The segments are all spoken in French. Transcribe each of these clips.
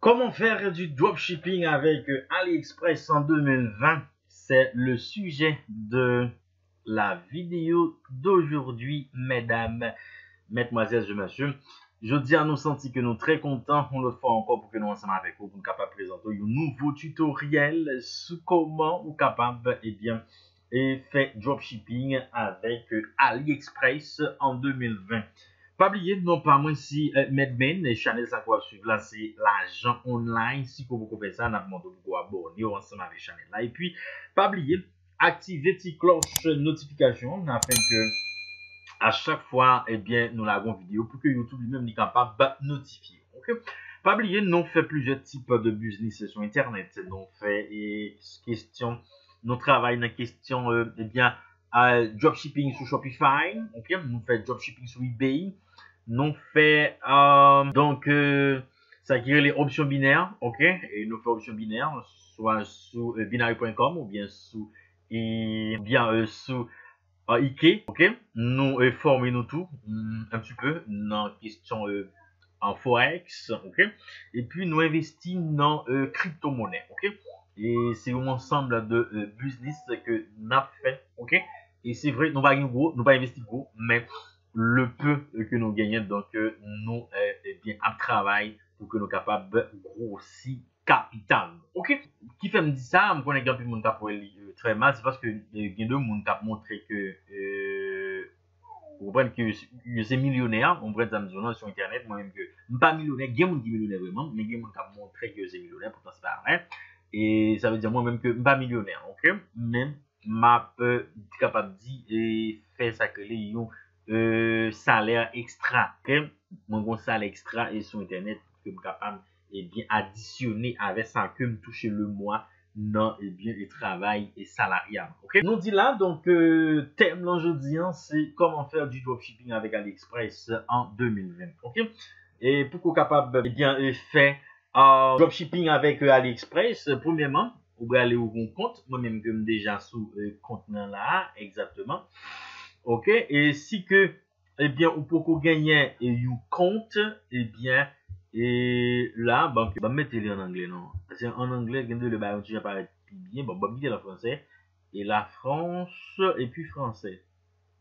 Comment faire du dropshipping avec AliExpress en 2020? C'est le sujet de la vidéo d'aujourd'hui, mesdames, mesdemoiselles et messieurs. Je dis à nous sentis que nous très contents. On le fait encore pour que nous ensemble avec vous, pour nous capables de présenter un nouveau tutoriel sur comment vous capable, faire dropshipping avec AliExpress en 2020. Pas oublier, non pas moi si Medmen et Chanel ça quoi suivre là c'est l'argent online. Si vous pouvez faire ça, n'a demandé pour abonner ensemble avec Chanel là. Et puis pas oublier activer la cloche notification afin que à chaque fois nous l'avons vidéo pour que YouTube lui-même est capable de notifier. OK? Pas oublier, nous fait plusieurs types de business sur internet. Nous fait question nous travaillons dans question dropshipping sur Shopify, OK? Nous fait dropshipping sur eBay. Nous fait ça qui est les options binaires, OK? Et nous fait options binaires soit sur binary.com ou bien sous Ike, OK? Nous formons nous tout un petit peu dans question en forex, OK? Et puis nous investissons dans crypto-monnaie, OK? Et c'est un ensemble de business que nous avons fait, OK? Et c'est vrai, nous pas gros, nous pas investi gros, mais le peu que nous gagnons, donc nous à travail pour que nous capables de grossir capital, OK? Qui fait me dire ça, me connaît grand peu monde pour très mal, c'est parce que il y a deux monde qui montré que vous comprenez que c'est millionnaire, on prend ça sur internet, moi-même que pas millionnaire, il y a monde qui millionnaire vraiment, mais il y a monde qui montré que c'est millionnaire, pourtant c'est pas vrai. Et ça veut dire moi-même que pas millionnaire, OK? Même m'a capable de dire et faire ça que les salaire extra, OK? Mon salaire extra et sur internet que me capable additionner avec ça que me toucher le mois non le travail et salarial. OK? Nous dit là donc thème l'aujourd'hui c'est comment faire du dropshipping avec AliExpress en 2020. OK? Et pour qu'on capable faire dropshipping avec AliExpress, premièrement, vous pouvez aller au compte, moi-même que déjà sous compte là exactement. OK? Et si que ou pour qu'on gagne un compte, et là, bon, mettez-le en anglais, non? Parce qu'en anglais, le bail déjà paraît bien. Bon, mettez en français. Et la France, et puis français.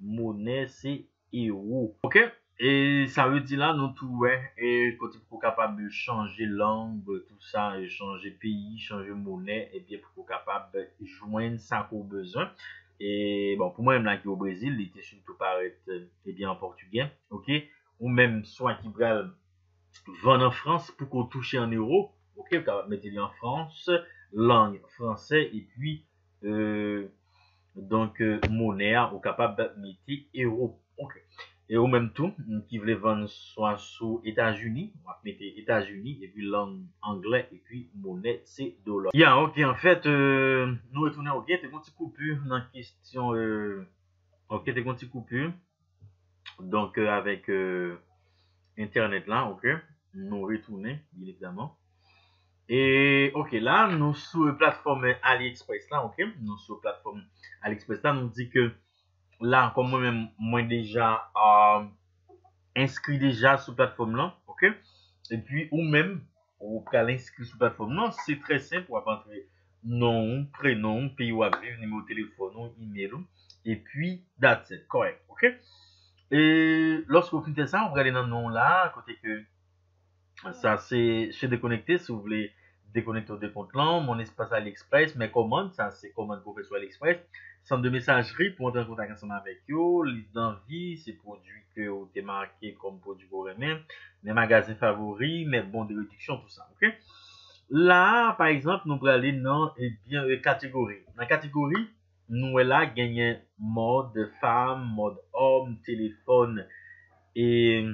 Monnaie, c'est euro. OK? Et ça veut dire là, nous tout, ouais, et quand il faut capable de changer langue, tout ça, et changer pays, changer monnaie, pour capable de joindre ça qu'on besoin. Et bon, pour moi, même là, qui au Brésil, il était surtout paraître, en portugais, OK? Ou même, soit qui va vendre en France pour qu'on touche en euros, OK? Vous capable de mettre en France, langue français, et puis, monnaie, ou capable de mettre euro. OK. Et au même tout, qui voulait vendre soit sous États-Unis, on va mettre États-Unis, et puis langue anglais, et puis monnaie, c'est dollar. OK, en fait, nous retournons, OK, t'es une petite coupure dans la question, OK, t'es une petite coupure. Donc, avec Internet là, OK, nous retournons, bien évidemment. Et, OK, là, nous sur la plateforme AliExpress là, OK, nous sur la plateforme AliExpress là, nous dit que là, comme moi-même, moi déjà inscrit déjà sur plateforme là, OK? Et puis, ou même, ou qu'à l'inscrire sur plateforme là, c'est très simple, on va entrer nom, prénom, pays où vivre, numéro de téléphone, email, et puis, that's it, correct, OK? Et lorsque vous finissez ça, vous regardez dans le nom là, côté que ça c'est déconnecté, si vous voulez déconnecter des comptes là, mon espace AliExpress, mes commandes, ça c'est commande qu'on fait sur AliExpress, centre de messagerie pour entrer en contact ensemble avec vous, liste d'envie, c'est produits que vous avez marqué comme produits pour eux-mêmes, mes magasins favoris, mes bons de réduction, tout ça, OK? Là, par exemple, nous allons aller dans, catégorie. Dans la catégorie, nous là, gagner mode femme, mode homme, téléphone et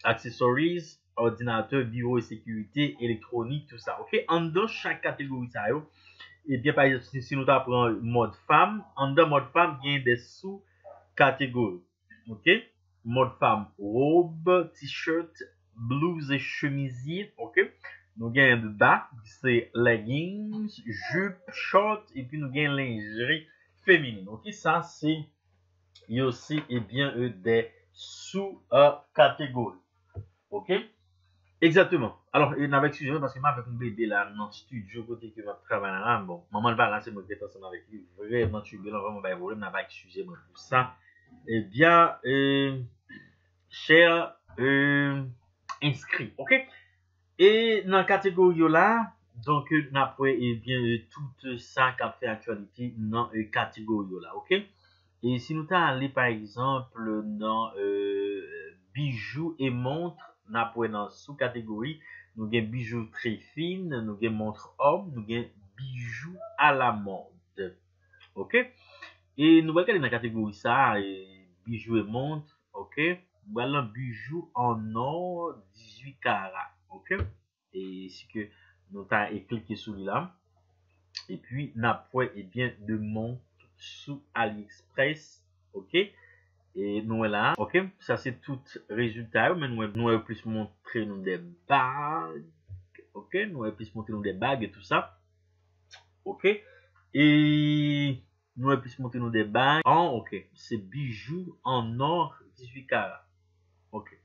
accessories, ordinateur, bureau et sécurité, électronique, tout ça, OK? En dans chaque catégorie, ça, par exemple, si nous apprenons mode femme, en dans mode femme, il y a des sous-catégories, OK? Mode femme, robe, t-shirt, blouse et chemisier, OK? Nous avons de bas, c'est leggings, jupe, short, et puis nous avons lingerie féminine, OK? Ça, c'est, il y a aussi, des sous-catégories. OK? Exactement. Alors, il n'avait excusez parce que moi, avec mon bébé là, dans le studio, côté que je travaille là, bon, maman va là, c'est moi qui est ensemble avec lui, vraiment turbulent, vraiment, pas de problème, n'a pas excusé moi pour ça. Eh bien, cher inscrit, ok? Et dans la catégorie là, donc, n'a pas, eh bien, tout ça qui a fait actualité dans la catégorie là, ok? Et si nous t'en allé, par exemple, dans bijoux et montres, n'a pas dans sous-catégorie, nous avons bijoux très fines, nous avons montres hommes, nous avons bijoux à la mode. Ok? Et nous allons regarder dans la catégorie ça, et bijoux et montres, ok? Voilà, bijoux en or 18 carats, ok? Et c'est que nous avons cliqué sur là. Et puis, n'a pas, eh bien, de montres sous AliExpress, ok? Et nous là, ok? Ça c'est tout résultat, mais nous allons plus montrer nous des bagues, ok? Nous allons plus montrer nous des bagues et tout ça, ok? Et nous allons plus montrer nous des bagues en, ok? C'est bijoux en or 18 carats, ok?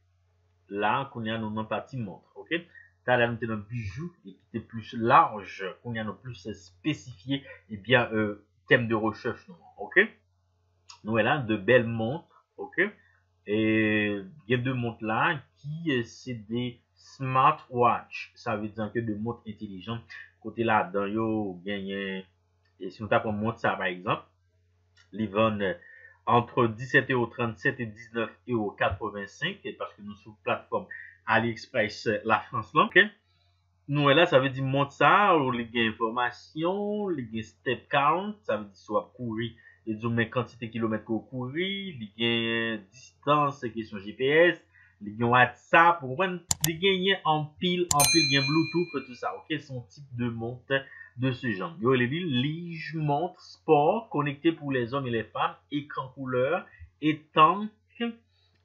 Là, qu'on y a nos partie montre, ok? T'as là, nous un bijou et qui était plus large, qu'on y a nos plus spécifié, et bien, thème de recherche, non, ok? Nous là, de belles montres, ok? Et il y a deux montres là qui c'est des smartwatch. Ça veut dire que des montres intelligentes. Côté là, dans yo, gagné, et si nous tapons montre ça par exemple, les vendent entre 17,37 € et 19,85 € parce que nous sommes plateforme AliExpress la France là, ok? Nous là, ça veut dire montre ça, ou les gains information, les gains step count, ça veut dire soit courir, et dire mais quantité de kilomètres qu'on courir, les gains distance, question GPS, les gains WhatsApp, ou les gains en pile, gain Bluetooth, tout ça, ok? Son type de montre de ce genre. Yo, les Lige montre sport, connecté pour les hommes et les femmes, écran couleur, étanche,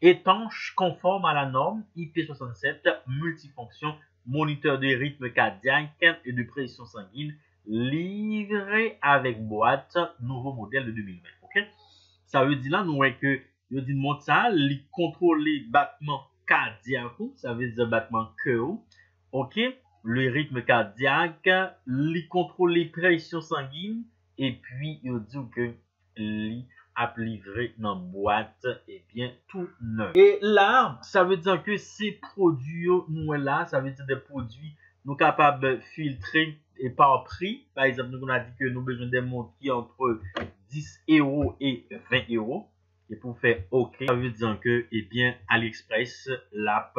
étanche, conforme à la norme, IP67, multifonction, moniteur de rythme cardiaque et de pression sanguine, livré avec boîte, nouveau modèle de 2020. Ok? Ça veut dire là, nous, que, je dis montre ça, les contrôler battement cardiaque, ça veut dire battement cœur, ok? Le rythme cardiaque, les contrôler pression sanguine, et puis, il dit que, les à livrer dans boîte et bien tout neuf. Et là, ça veut dire que ces produits nous là, ça veut dire des produits nous capables de filtrer et par prix. Par exemple, nous on a dit que nous besoin des montres qui entre 10 € et 20 €. Et pour faire OK, ça veut dire que eh bien AliExpress l'app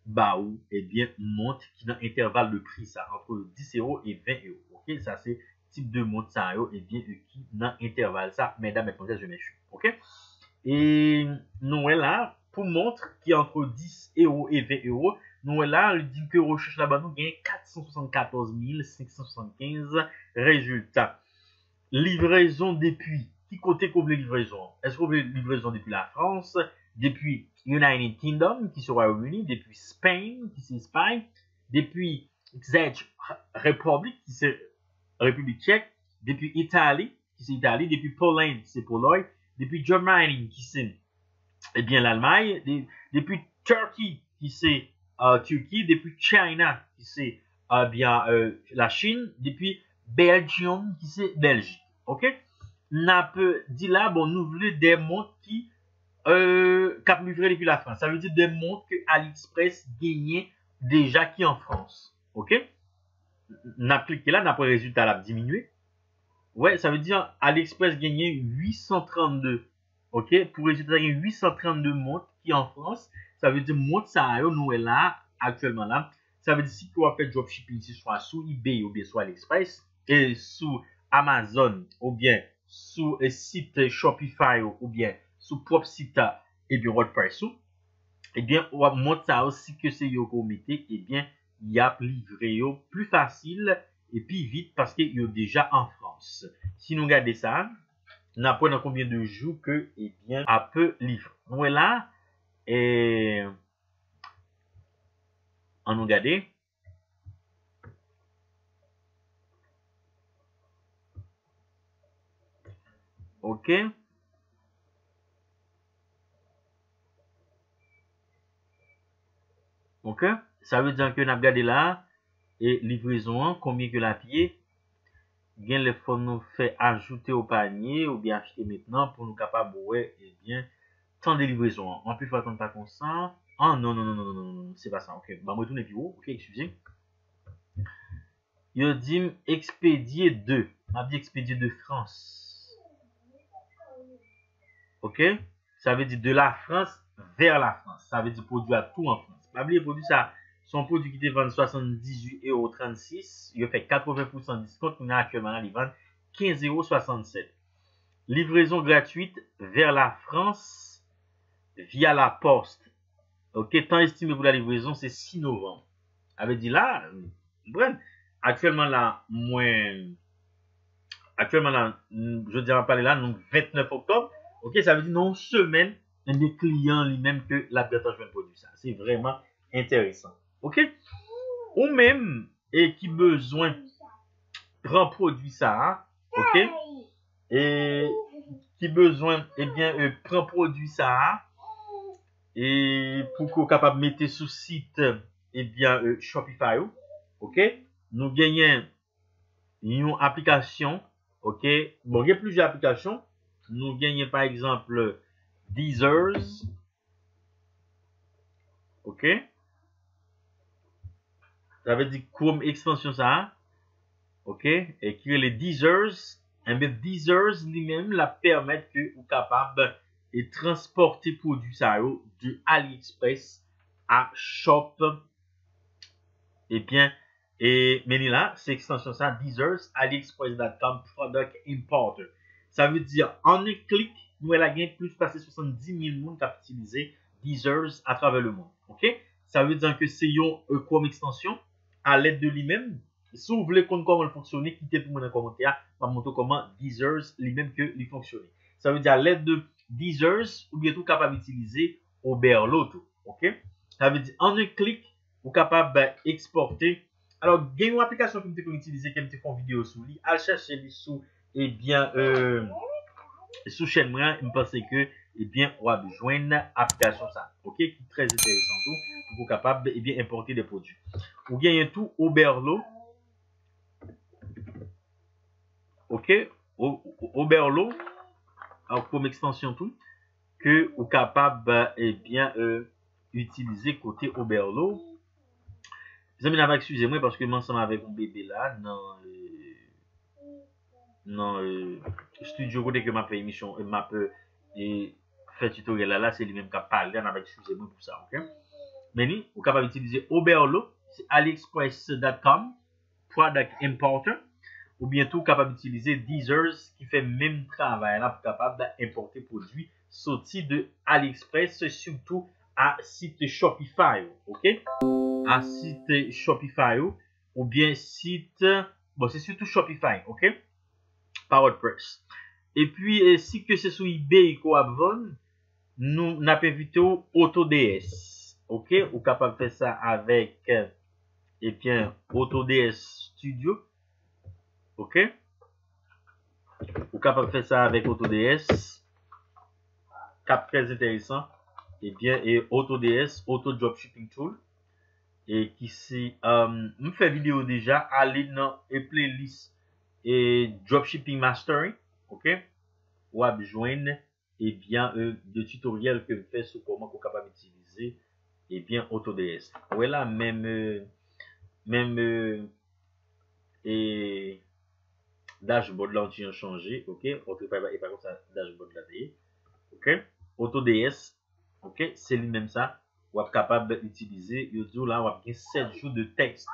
baou eh bien montre qui dans intervalle de prix ça entre 10 € et 20 €. OK, ça c'est type de montre ça et bien qui dans intervalle ça mesdames et mesdemoiselles je m'excuse, ok? Et nous là pour montre qui est entre 10 € et 20 €, nous là il dit que recherche là-bas nous gagne 474 575 résultats. Livraison depuis qui côté couvre les livraisons? Est-ce qu'on veut livraison depuis la France, depuis United Kingdom qui sera Royaume-Uni, depuis Spain qui c'est Espagne, depuis Czech Republic qui c'est République tchèque, depuis Italie, qui c'est Italie, depuis Pologne, qui c'est Pologne, depuis Germany, qui c'est eh bien l'Allemagne, depuis Turkey, qui c'est Turquie, depuis China, qui c'est bien la Chine, depuis Belgium, qui c'est Belgique. Ok? N'a peu dit là, bon, nous voulons des montres qui cap livré depuis la France. Ça veut dire des montres que AliExpress gagnait déjà qui en France. Ok? N'a cliqué là, n'a pas résultat là diminué. Ouais, ça veut dire AliExpress gagnait 832. Ok? Pour résultat, il y a 832 montres qui en France. Ça veut dire montre ça, nous est là, actuellement là. Ça veut dire si tu as fait dropshipping, si soit sous eBay ou bien sur AliExpress, et sous Amazon, ou bien sous un site Shopify, ou bien sous propre site, et bien WordPress, et bien, on montre ça aussi que c'est yo qu'on mettez, et bien, il a livré plus facile et puis vite parce qu'il est déjà en France. Si nous regardons ça, on apprend dans combien de jours que, eh bien, à peu livrer. Nous là, et on nous regarde. Ok. Ok. ça veut dire que nous avons regardé là, et livraison, combien que la pied, bien les faut nous faire ajouter au panier, ou bien acheter maintenant, pour nous capables, ouais, et bien, tant de livraison. On peut faire comme pas comme ça. Ah non, non, non, non, non, non, non, c'est pas ça. Ok, bah, moi, retourner plus haut. Ok, excusez. Yo dit expédier de. M'a dit expédier de France. Ok? Ça veut dire de la France vers la France. Ça veut dire produit à tout en France. Pas oublier produit ça. Son produit qui était vendu 78,36 €. Il a fait 80% de discount. On a actuellement il vend 15,67 €. Livraison gratuite vers la France via la poste. Ok, temps estimé pour la livraison, c'est 6 novembre. Avait dit là, bref, actuellement là, je dirais pas là, donc 29 octobre. Ok, ça veut dire non semaine, des clients lui-même que la bientôt de produit ça. C'est vraiment intéressant. Ok, ou même, et qui besoin prend produit ça, ok, et qui besoin, eh bien, prend produit ça, et pour qu'on capable mettre sous site, eh bien, Shopify, ok, nous gagnons une application, ok, bon, il y a plusieurs applications, nous gagnons par exemple Deezer, ok, ça veut dire Chrome extension ça, ok, et qui est les Deezer, et bien Deezer lui-même la permet que vous capable de transporter produit ça de AliExpress à Shop. Eh bien, et mais là, c'est extension ça, Deezer, AliExpress.com, Product Importer. Ça veut dire, en un clic, nous avons gagné plus passer 70 000 personnes qui ont utilisé Deezer à travers le monde. Ok? Ça veut dire que c'est une Chrome extension à l'aide de lui-même. Si vous voulez comprendre comment il fonctionne, quittez pour moi dans les commentaires, pour montrer comment Deezer lui-même que il fonctionne. Ça veut dire à l'aide de Deezer, ou bien tout capable d'utiliser Oberlo. Ok? Ça veut dire en un clic, vous capable d'exporter. Alors, il y a une application que vous pouvez utiliser, qui me fait une vidéo sous lui. À chercher sous, eh bien, sous chaîne moi, je pense que, eh bien, on va joindre l'application ça. Ok, qui est très intéressant tout, pour vous capable, eh bien, importer des produits. Vous gagnez tout Oberlo. Ok, Oberlo, comme extension tout, que vous capable, eh bien, utiliser côté Oberlo. Les amis, excusez-moi parce que moi, ensemble avec mon bébé là, dans studio côté que m'a fait émission, m'a fait tutoriel là, c'est lui-même qui a parlé, excusez-moi pour ça, ok? Mais nous, vous capable d'utiliser Oberlo, c'est aliexpress.com, Product Importer, ou bientôt capable d'utiliser Deezer, qui fait même travail là pour capable d'importer produits sortis de AliExpress, surtout à site Shopify, ok? À site Shopify ou bien site, bon c'est surtout Shopify, ok, par WordPress. Et puis si que c'est sur eBay qu'on a vendre, nous n'avons invité AutoDS, ok, ou capable de faire ça avec et bien AutoDS Studio, ok, ou capable de faire ça avec AutoDS, cap très intéressant, et bien et AutoDS, Auto Dropshipping Tool. Et qui si me fait vidéo déjà, allez dans les playlist et Dropshipping Mastering, ok, ou à joindre et bien de tutoriels que je fais sur comment vous capable d'utiliser et bien AutoDS. Voilà même et dashboard là on a changé, ok, autre pas et par contre ça dashboard là ok, AutoDS, ok, c'est lui même ça. Ou êtes capable d'utiliser, là, on a 7 jours de texte.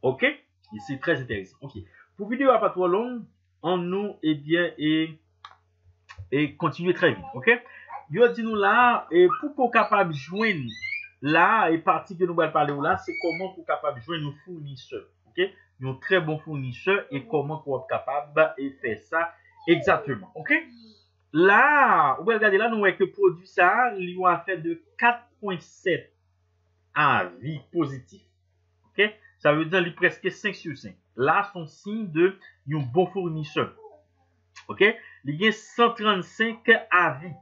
Ok? Et c'est très intéressant. Ok. Pour vidéo à pas trop long, on nous, eh bien, et continuer très vite. Ok? Yo dit nous là, et pour qu'on capable de joindre là, et partie que nous allons parler là, c'est comment qu'on capable de joindre nos fournisseurs. Ok? Nos très bons fournisseurs et comment qu'on est capable de faire ça exactement. Ok? Là, vous regardez là, nous voyons que le produit ça, il a fait de 4,7 avis positif. Ok? Ça veut dire qu'il est presque 5 sur 5. Là, son signe de un bon fournisseur. Ok? Il y a 135 avis.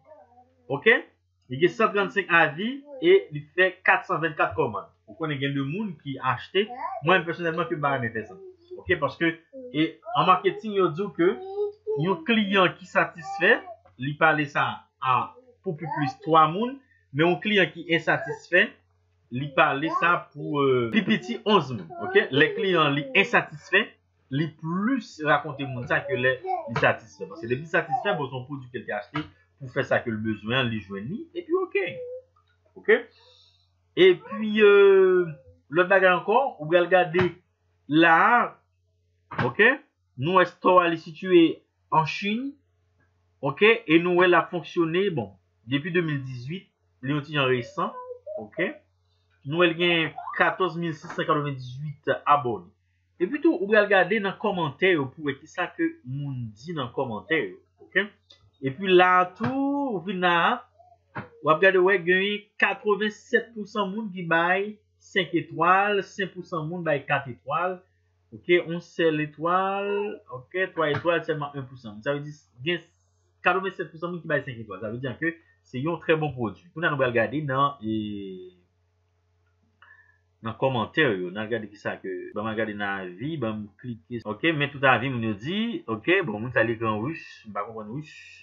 Ok? Il y a 135 avis et il fait 424 commandes. on connaît bien de monde qui acheté. Moi, personnellement, que bah, fait ça. Ok, parce que, et en marketing, il dit que, un client qui satisfait, il parle ça à, pour plus 3 moun, mais un client qui est satisfait, il parle ça pour, plus petit 11 moun. Ok, les clients, li insatisfaits, les plus raconter moun ça que les satisfaits. Parce que les plus satisfaits, bon, son produit qu'il a acheté, pour faire ça que le besoin, les joignit, et puis ok. Ok? Et puis, l'autre bagage encore, vous pouvez regarder là, ok? Nous, store est situé en Chine, ok? Et nous, elle a fonctionné, bon, depuis 2018, les en récent, ok? Nous, elle gagne 14 698 abonnés. Et puis tout, vous pouvez regarder dans les commentaires pour qui ça que nous dit dans les commentaires, ok? Et puis là, tout, vous venez ou regardez, ouais, gagné 87% moun qui baille 5 étoiles, 5% moun baille 4 étoiles. Ok, on seul étoile, ok, 3 étoiles, seulement 1%. Ça veut dire, bien 87% moun qui baille 5 étoiles. Ça veut dire que c'est un très bon produit. Nous allons regarder dans les commentaires, nous allons regarder qui ça que, bon, regarder dans la vie, bon, cliquer, ok, mais tout à vie, nous dit, ok, bon, nous allons en russe, pas comprendre russe.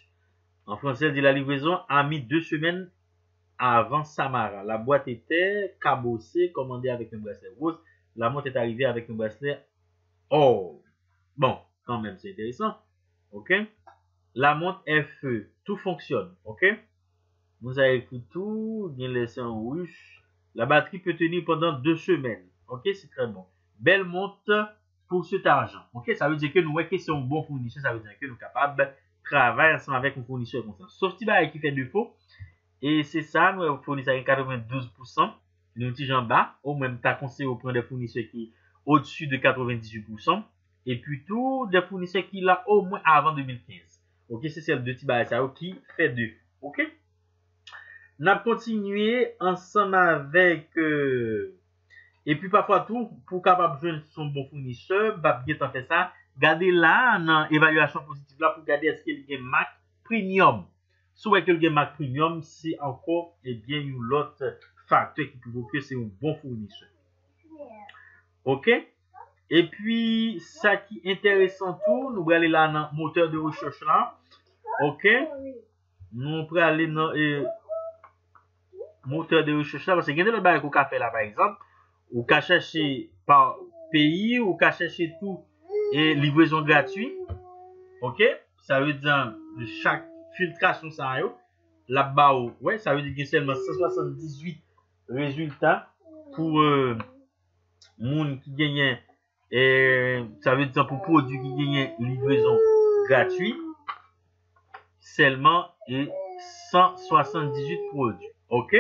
En français, dit la livraison a mis 2 semaines avant Samara. La boîte était cabossée, commandée avec un bracelet rose. La montre est arrivée avec un bracelet or. Bon, quand même, c'est intéressant. Ok? La montre est feu. Tout fonctionne. Ok? Vous avez écrit tout. Bien laissé en ruche. La batterie peut tenir pendant 2 semaines. Ok? C'est très bon. Belle montre pour cet argent. Ok? Ça veut dire que nous, ouais, c'est un bon fournisseur. Ça veut dire que nous sommes capables de travailler ensemble avec un fournisseur comme ça. Sauf si qui fait défaut. Et c'est ça, nous fournissons à 92%. Nous petit en bas, au même temps conseillé au point des fournisseurs qui au-dessus de 98%. Et puis tout des fournisseurs qui là au moins avant 2015. Ok, c'est celle de Tibaï qui fait deux. Ok. On a continué ensemble avec et puis parfois tout pour capable jouer son bon fournisseur, bah bien fait ça. Gardez là dans évaluation positive là pour garder est-ce qu'il y a Mac Premium. Soit que le Mac Premium, c'est encore et bien un autre facteur qui provoque que c'est un bon fournisseur. Ok? Et puis, ça qui est intéressant tout, nous allons aller là dans le moteur de recherche là. Ok? Nous allons aller dans le moteur de recherche là. Parce que il y a des choses qu'on fait là, par exemple. Ou qu'à chercher par pays, ou qu'à chercher tout et livraison gratuite. Ok? Ça veut dire chaque filtration ça là-bas, ouais, ça veut dire qu'il y a seulement 178 résultats pour monde qui gagne, ça veut dire pour produit qui gagne livraison gratuite, seulement et 178 produits, ok?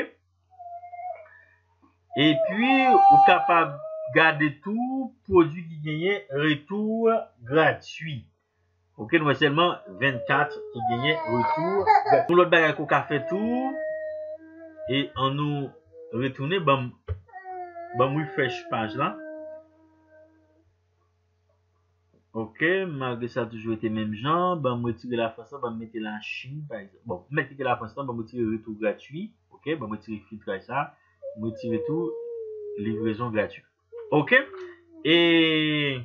Et puis, vous capable de garder tout produit qui gagne retour gratuit. Ok, nous avons seulement 24 qui gagnent retour. Pour l'autre bagage qu'on a fait tout, et on nous retourne, bon, refresh page là. Ok, malgré ça, toujours été même genre, bon, me retirer la France, bon, mettre la Chine, par exemple. Bon, mettre la France, bon, me retirer retour gratuit. Ok, bon, me retirer filtre ça, me retirer tout, livraison gratuite. Ok, et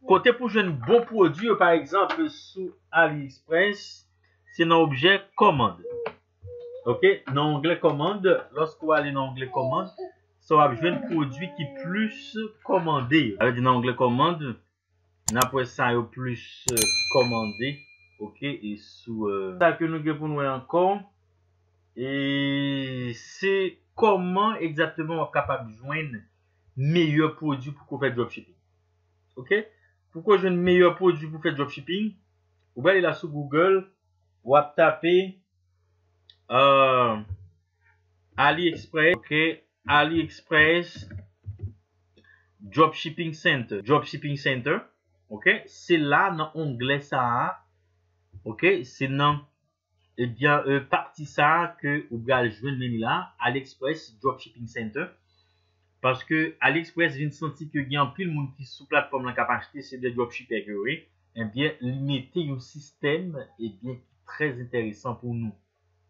côté pour jouer un bon produit, par exemple, sous AliExpress, c'est dans l'objet commande. Ok, dans l'onglet commande, lorsque vous allez dans l'onglet commande, ça va jouer un produit qui est plus commandé. Dans l'onglet commande, après ça, il plus commandé. Ok, et sous ça que nous avons pour nous encore, et c'est comment exactement on est capable de joindre meilleur produit pour qu'on fasse dropshipping. Ok? Pourquoi j'ai un meilleur produit pour faire dropshipping? Vous allez là sur Google, vous allez taper AliExpress, ok, AliExpress Dropshipping Center, ok, c'est là dans l'onglet ça, ok, c'est dans eh bien partie ça que vous allez joindre là, AliExpress Dropshipping Center. Parce que AliExpress vient de sentir que il y a un pile monde qui sous plateforme la capacité c'est de dropshipper que oui, eh bien limiter un système est bien très intéressant pour nous.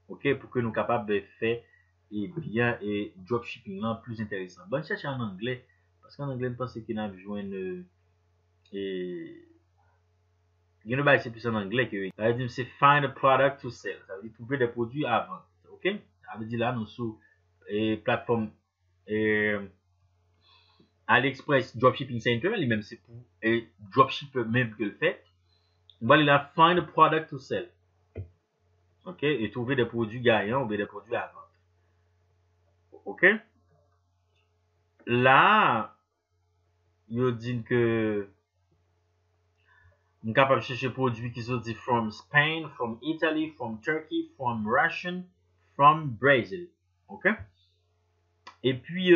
OK, pour que nous capables de faire et bien, et dropshipping là plus intéressant. Bon, chercher en anglais, parce qu'en anglais, je pense qu'il y a besoin de, et, il y a une c'est plus en anglais que, ça veut dire, c'est find a product to sell. Ça veut dire trouver des produits à vendre. Ok? Ça veut dire là, nous sur, plateforme, AliExpress Dropshipping Center, lui-même c'est pour, dropshipper même que le fait. On va aller là, find a product to sell. Ok? Et trouver des produits gagnants ou des produits à vendre. Ok? Là, il dit que nous sommes capables de chercher produits qui sont dit from Spain, from Italy, from Turkey, from Russian, from Brazil. Ok? Et puis,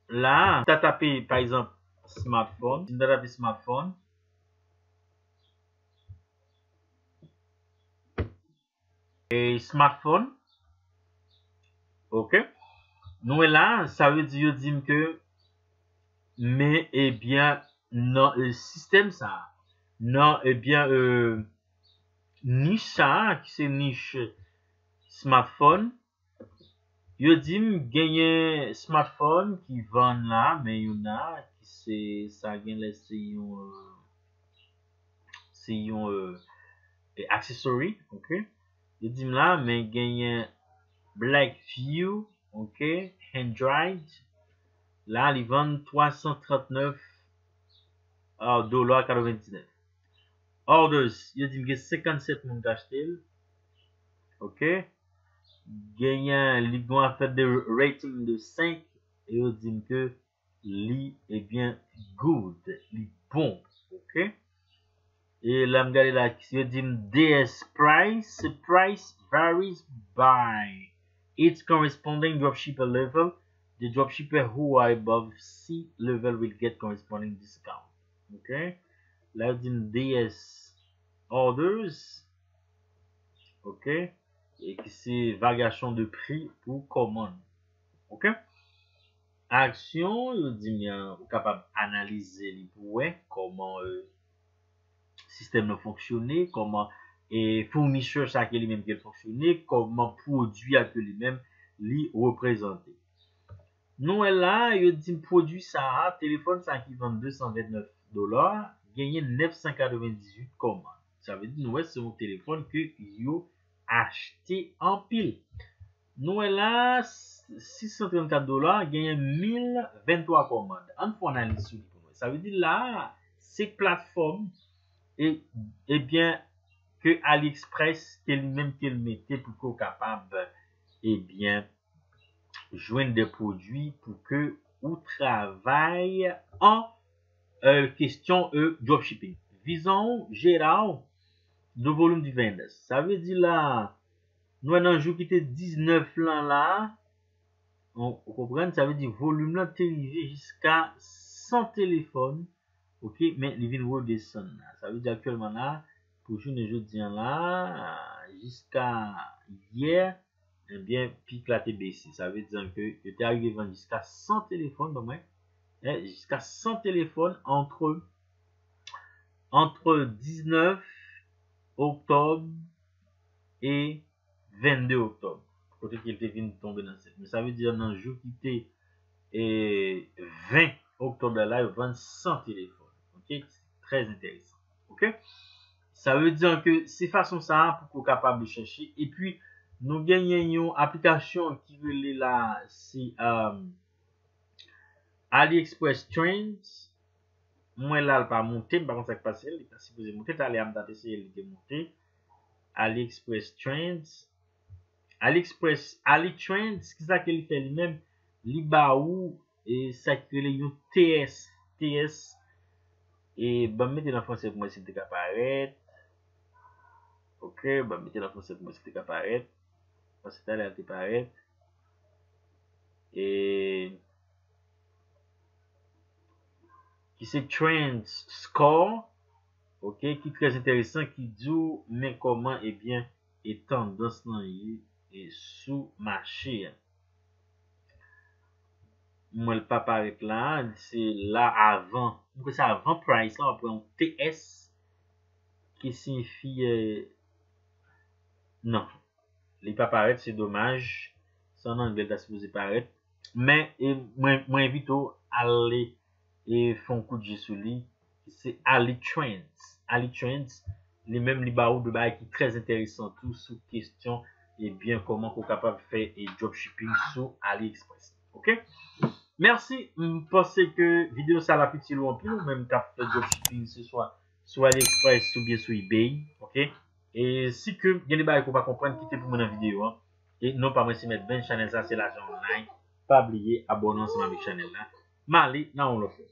là, tu as tapé, par exemple, smartphone. Tu as tapé smartphone. Et smartphone. Ok? Nous, là, ça veut dire que, mais, eh bien, non, le système, ça, non, eh bien, niche, ça, qui c'est niche smartphone. Yo di m genye smartphone qui vend là, mais il y en a qui c'est ça gen les c'est yon accessory, ok? Yo di m là, mais genye Blackview, ok? Android, là, ils vendent 339 $99. Orders, yo di m gen 57 moun k'achete, ok? Gagnant li a fait des rating de 5 et on dit que li est bien good, li bon, ok? Et là, m'gade la question dit DS price varies by its corresponding dropshipper level. The dropshipper who are above C level will get corresponding discount. Ok? Là, dit DS orders, ok? Et qui c'est variation de prix pour commande. Ok? Action, je dis bien, capable d'analyser comment système a fonctionné, comment et fournisseur ça qui lui-même qui fonctionné, comment produit à lui-même lui représenté. Nous là, je dis produit ça, téléphone ça qui vend $229, gagné 998 commandes. Ça veut dire nous c'est un téléphone que yo acheté en pile. Nous là $634 gagne 1023 commandes. On fait analyse sur lui. Ça veut dire là ces plateformes et bien que AliExpress qui lui-même qu'il mettait pour qu'on capable et bien joindre des produits pour que ou travaille en question dropshipping. Visons général de volume de ventes. Ça veut dire là nous avons un jour qui était 19 là, on comprend, ça veut dire volume là arrivé jusqu'à 100 téléphones, ok, mais il vient redescendre. Ça veut dire actuellement là, pour journée jeudi là, jusqu'à hier, eh bien, pic là t'es baissé. Ça veut dire que il était arrivé vendre jusqu'à 100 téléphones, donc, jusqu'à 100 téléphones entre 19 octobre et 22 octobre. Côté qu'il était venu tomber dans cette. Mais ça veut dire dans le jour qui était 20 octobre là, il vend 100 téléphones. Ok? C'est très intéressant. Ok? Ça veut dire que c'est façon ça pour qu'on soit capable de chercher. Et puis, nous gagnons une application qui veut là, c'est AliExpress Trends. Moi là, elle pas monter, par contre, ça passe, elle est supposé monter, t'as allé à me essayer de monter. AliExpress Trends. AliExpress, AliTrends, ce qui ça qu'il fait lui-même, li ba ou et ça crée yon TS et bah mettez dans français pour moi si t'es apparaître. OK, bah mettez dans français pour moi si t'es apparaître. Parce que t'as l'air apparaître et qui c'est Trends Score, OK, qui est très intéressant qui dit mais comment et bien est tendance dans et sous marché. Moi le pas paraître là, c'est là avant. Donc c'est avant price là, on prend TS qui signifie non. il pas paraître, c'est dommage. C'est en anglais, ça supposé paraître. Mais, moi, invite à aller et faire un coup de jet sur lui. C'est Ali Trends. Ali Trends, les mêmes libéraux de bail qui est très intéressant, tout sous question, et bien comment qu'on est capable de faire et dropshipping sur AliExpress. Ok? Merci. Je pense que vidéo ça va petit loin, puis ou même cap fait dropshipping, ce soit sur AliExpress ou bien sur eBay. Ok? Et si que, il y a des bails qu'on va comprendre, quittez pour moi dans la vidéo, hein. Et non pas moi si mettre ben channel, ça c'est l'argent online. Pas oublier, abonnez-vous sur ma chaîne là. Mali, là on le fait.